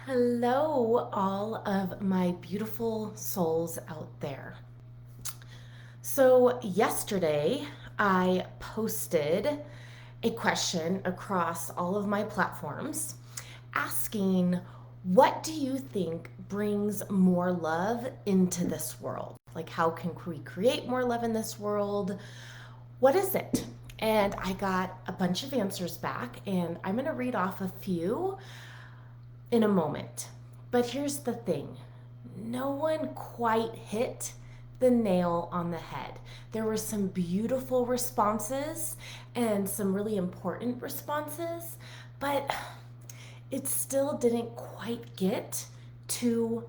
Hello, all of my beautiful souls out there. So, yesterday I posted a question across all of my platforms asking, what do you think brings more love into this world? Like, how can we create more love in this world? What is it? And I got a bunch of answers back, and I'm going to read off a few in a moment. But here's the thing, no one quite hit the nail on the head. There were some beautiful responses and some really important responses, but it still didn't quite get to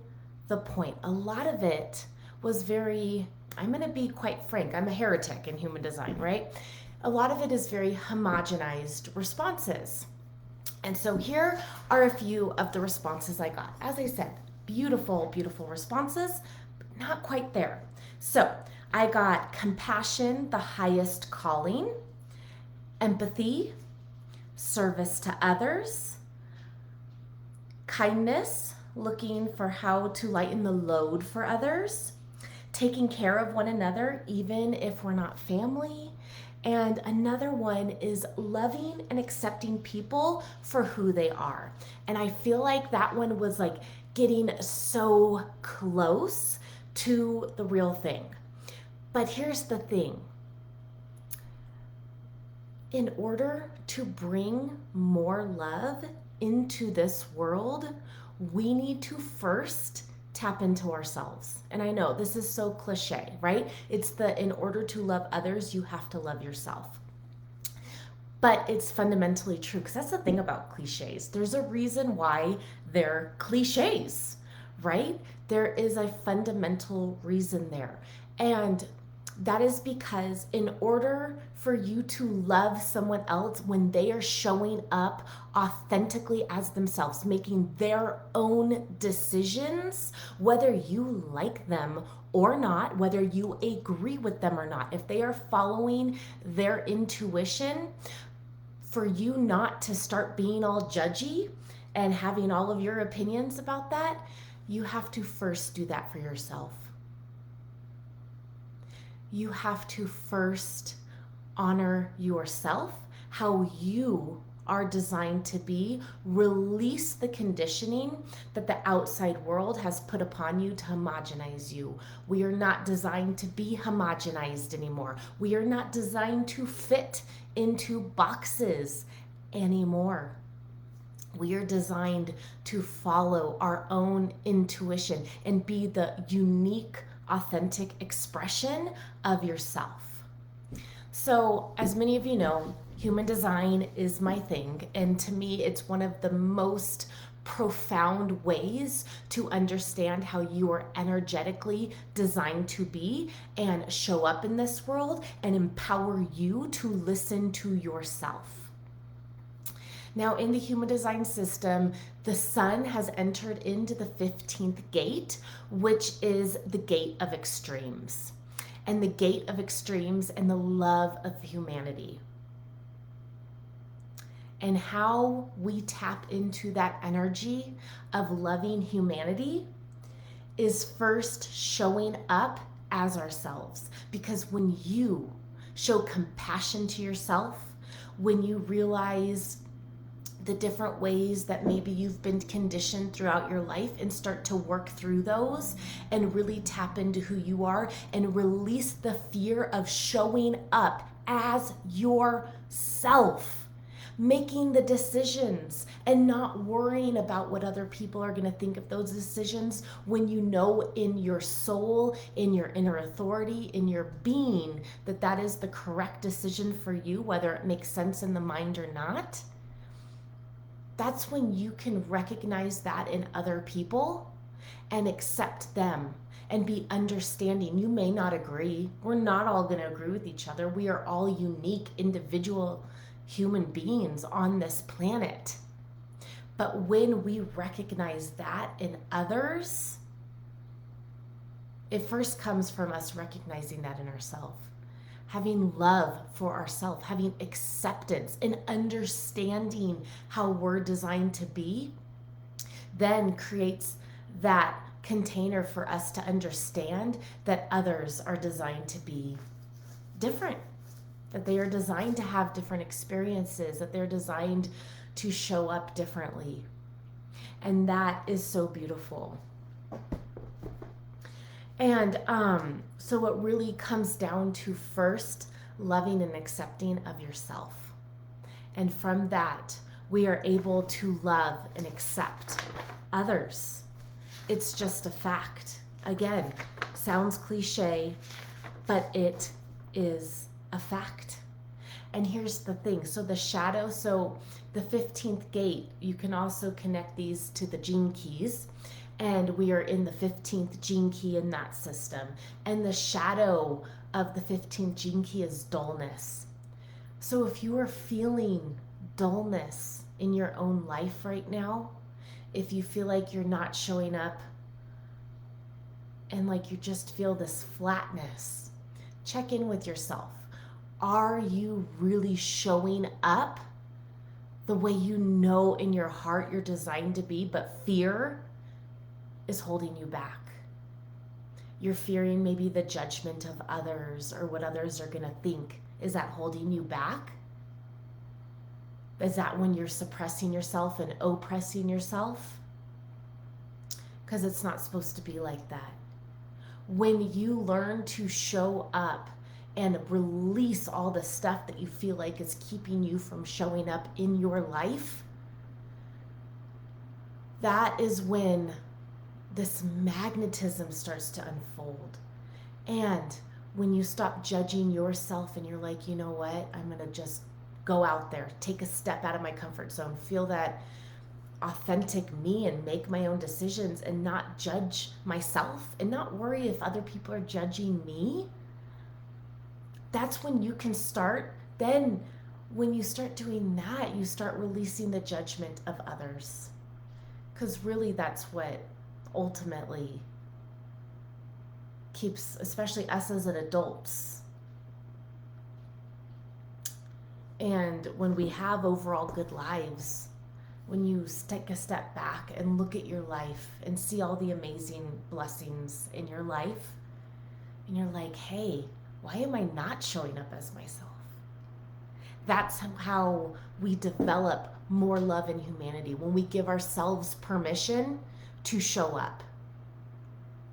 the point. A lot of it was very, I'm going to be quite frank, I'm a heretic in human design, right? A lot of it is very homogenized responses. And so here are a few of the responses I got. As I said, beautiful, beautiful responses, but not quite there. So I got compassion, the highest calling, empathy, service to others, kindness, looking for how to lighten the load for others, taking care of one another, even if we're not family. And another one is loving and accepting people for who they are. And I feel like that one was like getting so close to the real thing. But here's the thing, in order to bring more love into this world, we need to first tap into ourselves. And I know this is so cliche, right? It's the in order to love others, you have to love yourself. But it's fundamentally true, because that's the thing about cliches. There's a reason why they're cliches, right? There is a fundamental reason there. And that is because in order for you to love someone else when they are showing up authentically as themselves, making their own decisions, whether you like them or not, whether you agree with them or not, if they are following their intuition, for you not to start being all judgy and having all of your opinions about that, you have to first do that for yourself. You have to first honor yourself, how you are designed to be, release the conditioning that the outside world has put upon you to homogenize you. We are not designed to be homogenized anymore. We are not designed to fit into boxes anymore. We are designed to follow our own intuition and be the unique, authentic expression of yourself. So, as many of you know, human design is my thing, and to me, it's one of the most profound ways to understand how you are energetically designed to be and show up in this world and empower you to listen to yourself. Now, in the human design system, the sun has entered into the 15th gate, which is the gate of extremes, and the gate of extremes and the love of humanity. And how we tap into that energy of loving humanity is first showing up as ourselves. Because when you show compassion to yourself, when you realize the different ways that maybe you've been conditioned throughout your life and start to work through those and really tap into who you are and release the fear of showing up as yourself, making the decisions and not worrying about what other people are going to think of those decisions, when you know in your soul, in your inner authority, in your being, that that is the correct decision for you, whether it makes sense in the mind or not. That's when you can recognize that in other people and accept them and be understanding. You may not agree. We're not all going to agree with each other. We are all unique, individual human beings on this planet. But when we recognize that in others, it first comes from us recognizing that in ourselves. Having love for ourselves, having acceptance and understanding how we're designed to be, then creates that container for us to understand that others are designed to be different, that they are designed to have different experiences, that they're designed to show up differently. And that is so beautiful. And so it really comes down to first loving and accepting of yourself. And from that, we are able to love and accept others. It's just a fact. Again, sounds cliche, but it is a fact. And here's the thing. So the shadow, so the 15th gate, you can also connect these to the gene keys. And we are in the 15th gene key in that system. And the shadow of the 15th gene key is dullness. So if you are feeling dullness in your own life right now, if you feel like you're not showing up and like you just feel this flatness, check in with yourself. Are you really showing up the way you know in your heart you're designed to be, but fear is holding you back? You're fearing maybe the judgment of others or what others are going to think. Is that holding you back? Is that when you're suppressing yourself and oppressing yourself? Because it's not supposed to be like that. When you learn to show up and release all the stuff that you feel like is keeping you from showing up in your life, that is when this magnetism starts to unfold. And when you stop judging yourself and you're like, you know what, I'm going to just go out there, take a step out of my comfort zone, feel that authentic me and make my own decisions and not judge myself and not worry if other people are judging me, that's when you can start. Then when you start doing that, you start releasing the judgment of others. Because really that's what ultimately keeps, especially us as adults. And when we have overall good lives, when you take a step back and look at your life and see all the amazing blessings in your life, and you're like, hey, why am I not showing up as myself? That's how we develop more love and humanity, when we give ourselves permission to show up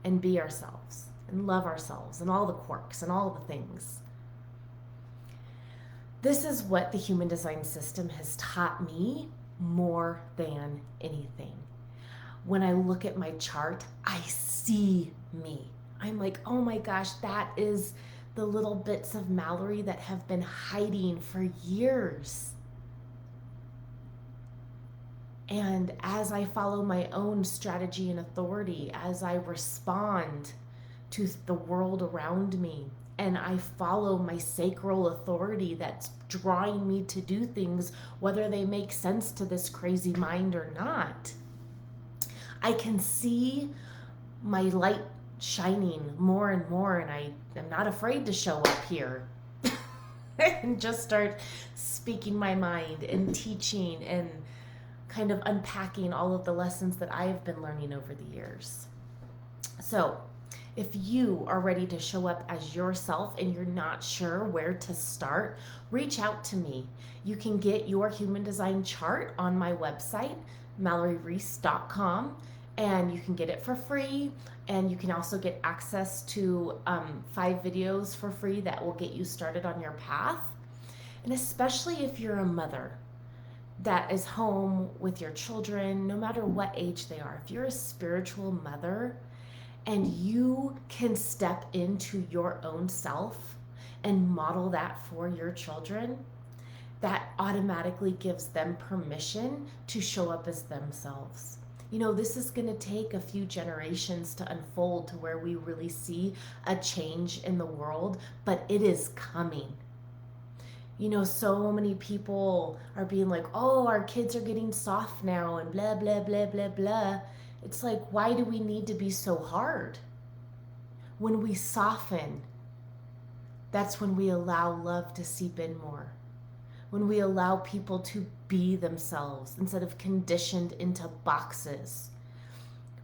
and be ourselves and love ourselves and all the quirks and all the things. This is what the human design system has taught me more than anything. When I look at my chart, I see me. I'm like, oh my gosh, that is the little bits of Mallory that have been hiding for years. And as I follow my own strategy and authority, as I respond to the world around me, and I follow my sacral authority that's drawing me to do things, whether they make sense to this crazy mind or not, I can see my light shining more and more, and I am not afraid to show up here and just start speaking my mind and teaching and kind of unpacking all of the lessons that I have been learning over the years. So if you are ready to show up as yourself and you're not sure where to start, reach out to me. You can get your human design chart on my website, MalloryReese.com, and you can get it for free. And you can also get access to 5 videos for free that will get you started on your path. And especially if you're a mother that is home with your children, no matter what age they are, if you're a spiritual mother and you can step into your own self and model that for your children, that automatically gives them permission to show up as themselves. You know, this is going to take a few generations to unfold to where we really see a change in the world, but it is coming. You know, so many people are being like, oh, our kids are getting soft now and blah, blah, blah, blah, blah. It's like, why do we need to be so hard? When we soften, that's when we allow love to seep in more. when we allow people to be themselves instead of conditioned into boxes,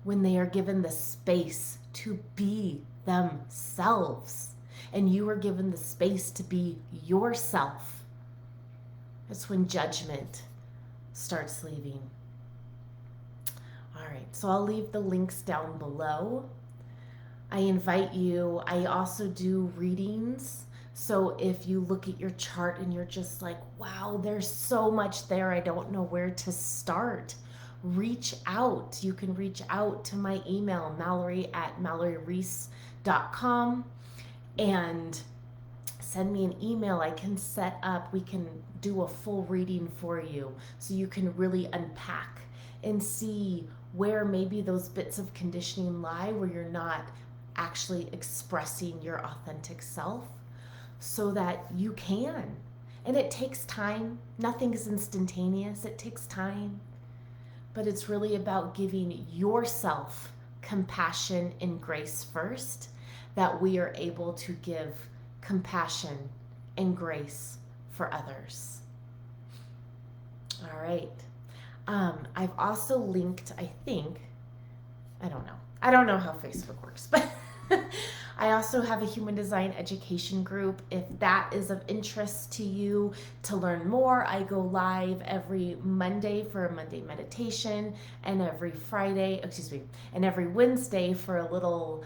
when they are given the space to be themselves and you are given the space to be yourself, that's when judgment starts leaving. All right, so I'll leave the links down below. I invite you, I also do readings. So if you look at your chart and you're just like, wow, there's so much there, I don't know where to start, reach out. You can reach out to my email, mallory@malloryreese.com, and send me an email. I can set up, we can do a full reading for you so you can really unpack and see where maybe those bits of conditioning lie, where you're not actually expressing your authentic self, so that you can. And it takes time. Nothing is instantaneous. It takes time. But it's really about giving yourself compassion and grace first, that we are able to give compassion and grace for others. All right. I've also linked, I think, I don't know how Facebook works, but I also have a human design education group. If that is of interest to you to learn more, I go live every Monday for a Monday meditation, and every Wednesday for a little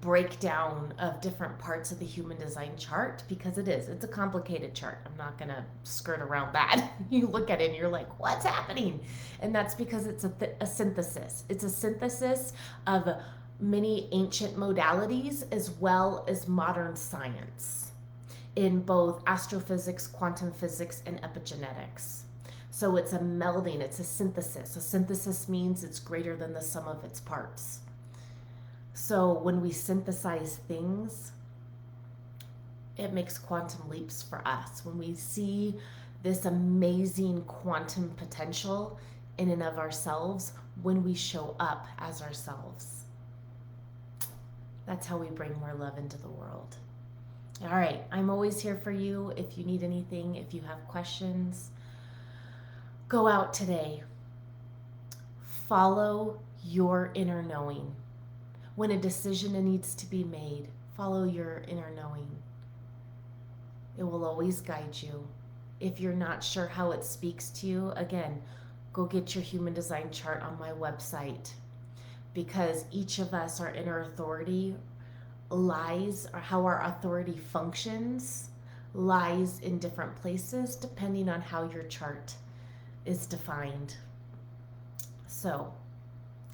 breakdown of different parts of the human design chart, because it's a complicated chart. I'm not gonna skirt around that. You look at it and you're like, what's happening? And that's because it's a synthesis. It's a synthesis of many ancient modalities as well as modern science in both astrophysics, quantum physics, and epigenetics. So it's a melding, it's a synthesis. A synthesis means it's greater than the sum of its parts. So when we synthesize things, it makes quantum leaps for us. When we see this amazing quantum potential in and of ourselves, when we show up as ourselves, that's how we bring more love into the world. All right, I'm always here for you. If you need anything, if you have questions, go out today. Follow your inner knowing. When a decision needs to be made, follow your inner knowing. It will always guide you. If you're not sure how it speaks to you, again, go get your human design chart on my website, because each of us, our inner authority lies, or how our authority functions, lies in different places depending on how your chart is defined. So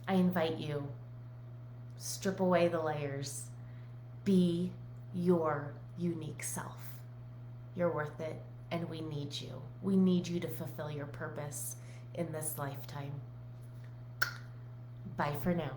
I invite you, strip away the layers. Be your unique self. You're worth it, and we need you. We need you to fulfill your purpose in this lifetime. Bye for now.